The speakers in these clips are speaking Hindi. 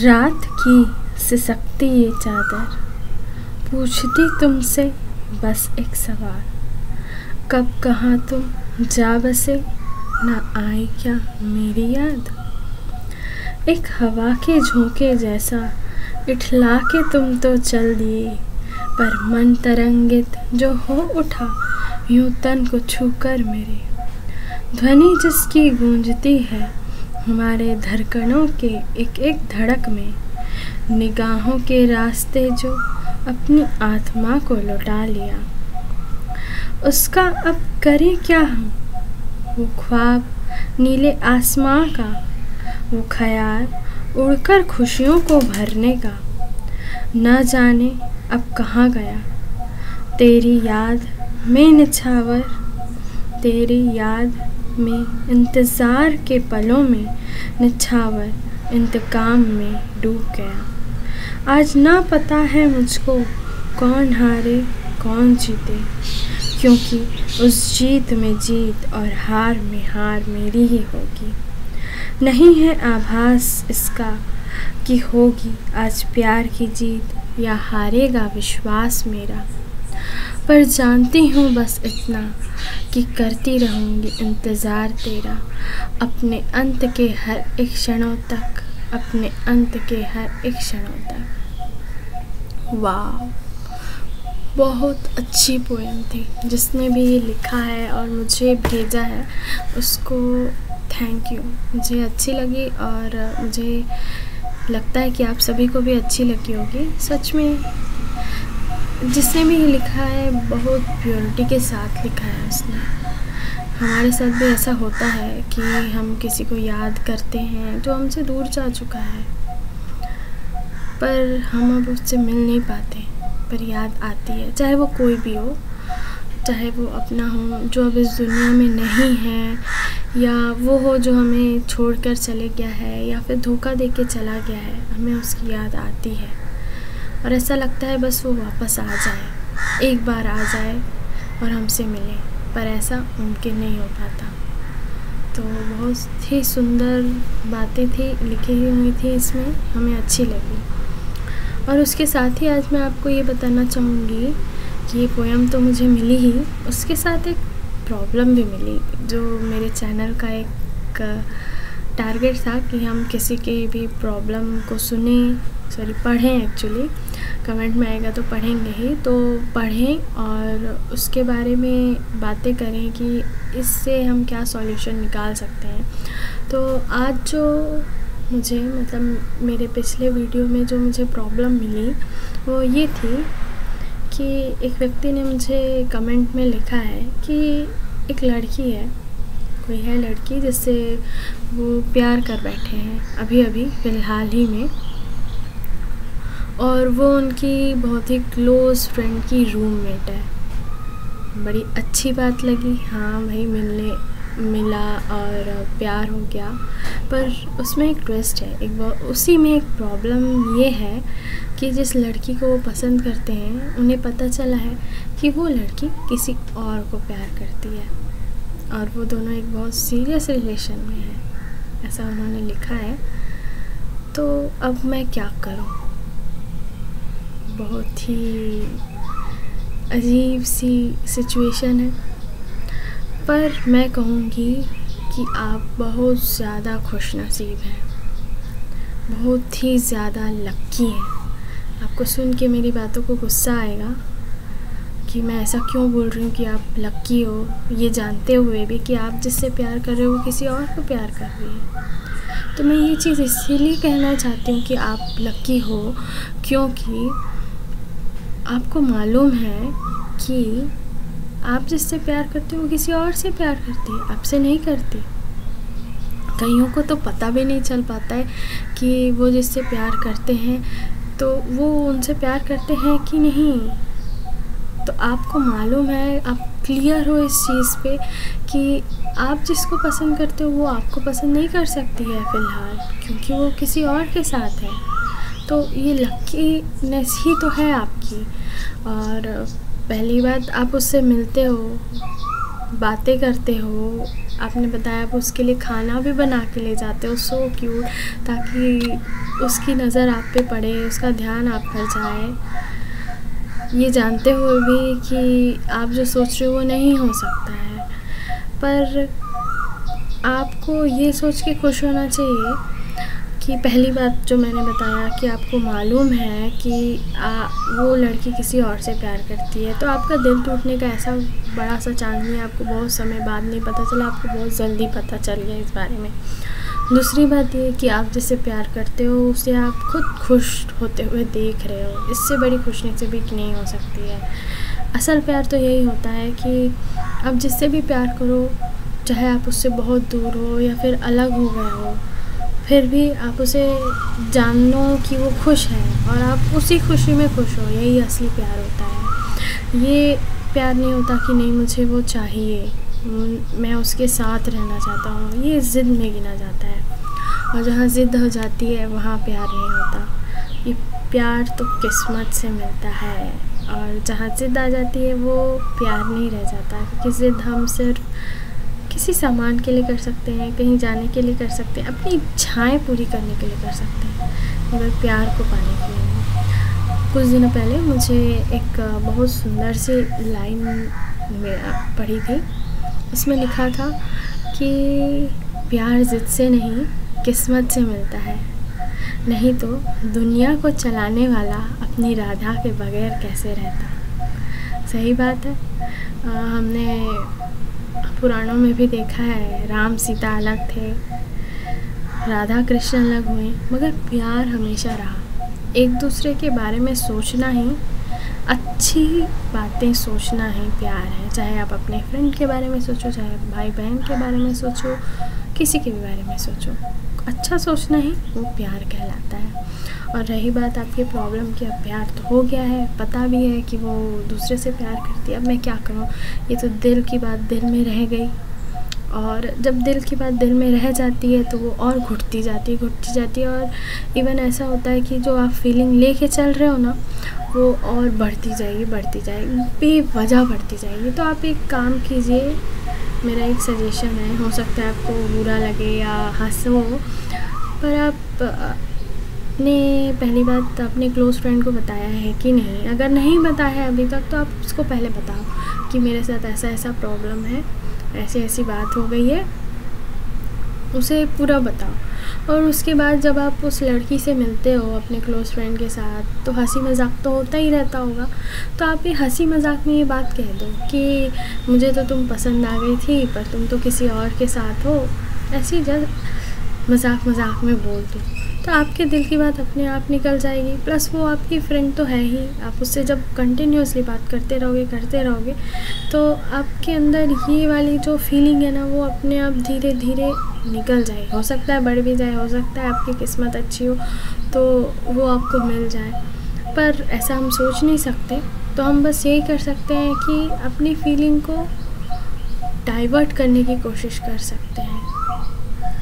रात की सिसकती ये चादर पूछती तुमसे बस एक सवाल, कब कहाँ तुम जा बसे, ना आए क्या मेरी याद। एक हवा के झोंके जैसा इठला के तुम तो चल दिए, पर मन तरंगित जो हो उठा यूं तन को छूकर मेरे। ध्वनि जिसकी गूंजती है हमारे धड़कनों के एक एक धड़क में, निगाहों के रास्ते जो अपनी आत्मा को लौटा लिया। उसका अब करें क्या हम, वो ख्वाब नीले आसमां का, वो ख्याल उड़कर खुशियों को भरने का, न जाने अब कहाँ गया। तेरी याद में निछावर, तेरी याद में इंतज़ार के पलों में निछावर इंतकाम में डूब गया। आज ना पता है मुझको कौन हारे कौन जीते, क्योंकि उस जीत में जीत और हार में हार मेरी ही होगी। नहीं है आभास इसका कि होगी आज प्यार की जीत या हारेगा विश्वास मेरा, पर जानती हूँ बस इतना कि करती रहूँगी इंतज़ार तेरा, अपने अंत के हर एक क्षणों तक, अपने अंत के हर एक क्षणों तक। वाह, बहुत अच्छी पोएम थी। जिसने भी ये लिखा है और मुझे भेजा है उसको थैंक यू। मुझे अच्छी लगी और मुझे लगता है कि आप सभी को भी अच्छी लगी होगी। सच में जिसने भी ये लिखा है बहुत प्योरिटी के साथ लिखा है उसने। हमारे साथ भी ऐसा होता है कि हम किसी को याद करते हैं जो हमसे दूर जा चुका है, पर हम अब उससे मिल नहीं पाते, पर याद आती है। चाहे वो कोई भी हो, चाहे वो अपना हो जो अब इस दुनिया में नहीं है, या वो हो जो हमें छोड़कर चले गया है या फिर धोखा देके चला गया है, हमें उसकी याद आती है और ऐसा लगता है बस वो वापस आ जाए, एक बार आ जाए और हमसे मिले, पर ऐसा मुमकिन नहीं हो पाता। तो बहुत ही सुंदर बातें थी लिखी हुई थी इसमें, हमें अच्छी लगी। और उसके साथ ही आज मैं आपको ये बताना चाहूँगी कि ये पोएम तो मुझे मिली ही, उसके साथ एक प्रॉब्लम भी मिली, जो मेरे चैनल का एक टारगेट था कि हम किसी की भी प्रॉब्लम को पढ़ें। एक्चुअली कमेंट में आएगा तो पढ़ेंगे ही, तो पढ़ें और उसके बारे में बातें करें कि इससे हम क्या सॉल्यूशन निकाल सकते हैं। तो आज जो मुझे मेरे पिछले वीडियो में जो मुझे प्रॉब्लम मिली वो ये थी कि एक व्यक्ति ने मुझे कमेंट में लिखा है कि एक लड़की है, कोई है लड़की जिससे वो प्यार कर बैठे हैं अभी फ़िलहाल ही में, और वो उनकी बहुत ही क्लोज़ फ्रेंड की रूममेट है। बड़ी अच्छी बात लगी, हाँ भाई मिला और प्यार हो गया, पर उसमें एक ट्विस्ट है। उसी में एक प्रॉब्लम ये है कि जिस लड़की को वो पसंद करते हैं उन्हें पता चला है कि वो लड़की किसी और को प्यार करती है और वो दोनों एक बहुत सीरियस रिलेशन में है, ऐसा उन्होंने लिखा है। तो अब मैं क्या करूं, बहुत ही अजीब सी सिचुएशन है, पर मैं कहूँगी कि आप बहुत ज़्यादा खुशनसीब हैं, बहुत ही ज़्यादा लक्की हैं। आपको सुन के मेरी बातों को गुस्सा आएगा कि मैं ऐसा क्यों बोल रही हूँ कि आप लक्की हो, ये जानते हुए भी कि आप जिससे प्यार कर रहे हो वो किसी और को प्यार कर रही है। तो मैं ये चीज़ इसीलिए कहना चाहती हूँ कि आप लक्की हो, क्योंकि आपको मालूम है कि आप जिससे प्यार करते हो वो किसी और से प्यार करती है, आपसे नहीं करती। कईयों को तो पता भी नहीं चल पाता है कि वो जिससे प्यार करते हैं तो वो उनसे प्यार करते हैं कि नहीं। तो आपको मालूम है, आप क्लियर हो इस चीज़ पे कि आप जिसको पसंद करते हो वो आपको पसंद नहीं कर सकती है फ़िलहाल, क्योंकि वो किसी और के साथ है। तो ये लकीनेस ही तो है आपकी। और पहली बात, आप उससे मिलते हो बातें करते हो, आपने बताया आप उसके लिए खाना भी बना के ले जाते हो, सो क्यूट, ताकि उसकी नज़र आप पे पड़े, उसका ध्यान आप पर जाए, ये जानते हुए भी कि आप जो सोच रहे हो वो नहीं हो सकता है। पर आपको ये सोच के खुश होना चाहिए कि पहली बात जो मैंने बताया कि आपको मालूम है कि वो लड़की किसी और से प्यार करती है, तो आपका दिल टूटने का ऐसा बड़ा सा चांस नहीं है, आपको बहुत समय बाद नहीं पता चला, आपको बहुत जल्दी पता चल गया इस बारे में। दूसरी बात ये कि आप जिससे प्यार करते हो उसे आप खुद खुश होते हुए देख रहे हो, इससे बड़ी खुशनसीबी नहीं हो सकती है। असल प्यार तो यही होता है कि आप जिससे भी प्यार करो, चाहे आप उससे बहुत दूर हो या फिर अलग हो गए हो, फिर भी आप उसे जानो कि वो खुश है और आप उसी खुशी में खुश हो, यही असली प्यार होता है। ये प्यार नहीं होता कि नहीं मुझे वो चाहिए, मैं उसके साथ रहना चाहता हूँ, ये ज़िद में गिना जाता है। और जहाँ ज़िद हो जाती है वहाँ प्यार नहीं होता, ये प्यार तो किस्मत से मिलता है। और जहाँ ज़िद आ जाती है वो प्यार नहीं रह जाता, क्योंकि ज़िद हम सिर्फ किसी सामान के लिए कर सकते हैं, कहीं जाने के लिए कर सकते हैं, अपनी इच्छाएं पूरी करने के लिए कर सकते हैं, मगर प्यार को पाने के लिए नहीं। कुछ दिनों पहले मुझे एक बहुत सुंदर सी लाइन में पढ़ी थी, उसमें लिखा था कि प्यार जिद से नहीं किस्मत से मिलता है, नहीं तो दुनिया को चलाने वाला अपनी राधा के बगैर कैसे रहता। सही बात है। हमने पुराणों में भी देखा है, राम सीता अलग थे, राधा कृष्ण अलग हुए, मगर प्यार हमेशा रहा। एक दूसरे के बारे में सोचना ही, अच्छी बातें सोचना ही प्यार है। चाहे आप अपने फ्रेंड के बारे में सोचो, चाहे भाई बहन के बारे में सोचो, किसी के भी बारे में सोचो, अच्छा सोचना ही वो प्यार कहलाता है। और रही बात आपकी प्रॉब्लम की, अब प्यार तो हो गया है, पता भी है कि वो दूसरे से प्यार करती है, अब मैं क्या करूँ, ये तो दिल की बात दिल में रह गई। और जब दिल की बात दिल में रह जाती है तो वो और घुटती जाती है और इवन ऐसा होता है कि जो आप फीलिंग लेके चल रहे हो ना, वो और बढ़ती जाएगी, बेवजह बढ़ती जाएगी। तो आप एक काम कीजिए, मेरा एक सजेशन है, हो सकता है आपको बुरा लगे या हंसो, पर आप ने पहली बात अपने क्लोज़ फ्रेंड को बताया है कि नहीं। अगर नहीं बताया है अभी तक तो आप उसको पहले बताओ कि मेरे साथ ऐसा ऐसा प्रॉब्लम है, ऐसी ऐसी बात हो गई है, उसे पूरा बताओ। और उसके बाद जब आप उस लड़की से मिलते हो अपने क्लोज़ फ्रेंड के साथ, तो हंसी मजाक तो होता ही रहता होगा, तो आप ये हंसी मजाक में ये बात कह दो कि मुझे तो तुम पसंद आ गई थी पर तुम तो किसी और के साथ हो, ऐसी जब मजाक में बोल दो, तो आपके दिल की बात अपने आप निकल जाएगी। प्लस वो आपकी फ्रेंड तो है ही, आप उससे जब कंटिन्यूसली बात करते रहोगे तो आपके अंदर ये वाली जो फीलिंग है ना, वो अपने आप धीरे धीरे निकल जाए। हो सकता है बढ़ भी जाए, हो सकता है आपकी किस्मत अच्छी हो तो वो आपको मिल जाए, पर ऐसा हम सोच नहीं सकते। तो हम बस यही कर सकते हैं कि अपनी फीलिंग को डाइवर्ट करने की कोशिश कर सकते हैं,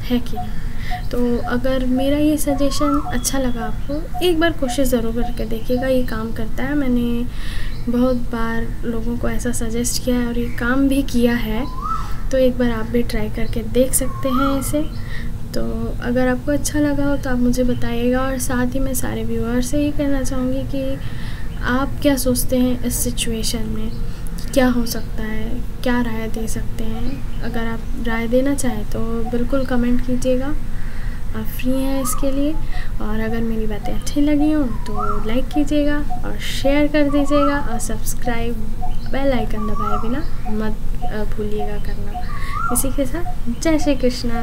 है कि नहीं। तो अगर मेरा ये सजेशन अच्छा लगा आपको, एक बार कोशिश ज़रूर करके देखिएगा, ये काम करता है। मैंने बहुत बार लोगों को ऐसा सजेस्ट किया है और ये काम भी किया है, तो एक बार आप भी ट्राई करके देख सकते हैं इसे। तो अगर आपको अच्छा लगा हो तो आप मुझे बताइएगा, और साथ ही मैं सारे व्यूअर से ये कहना चाहूँगी कि आप क्या सोचते हैं इस सिचुएशन में, क्या हो सकता है, क्या राय दे सकते हैं। अगर आप राय देना चाहें तो बिल्कुल कमेंट कीजिएगा, आप फ्री हैं इसके लिए। और अगर मेरी बातें अच्छी लगी हों तो लाइक कीजिएगा और शेयर कर दीजिएगा, और सब्सक्राइब बेल आइकन दबाए बिना मत भूलिएगा करना। इसी के साथ जय श्री कृष्णा।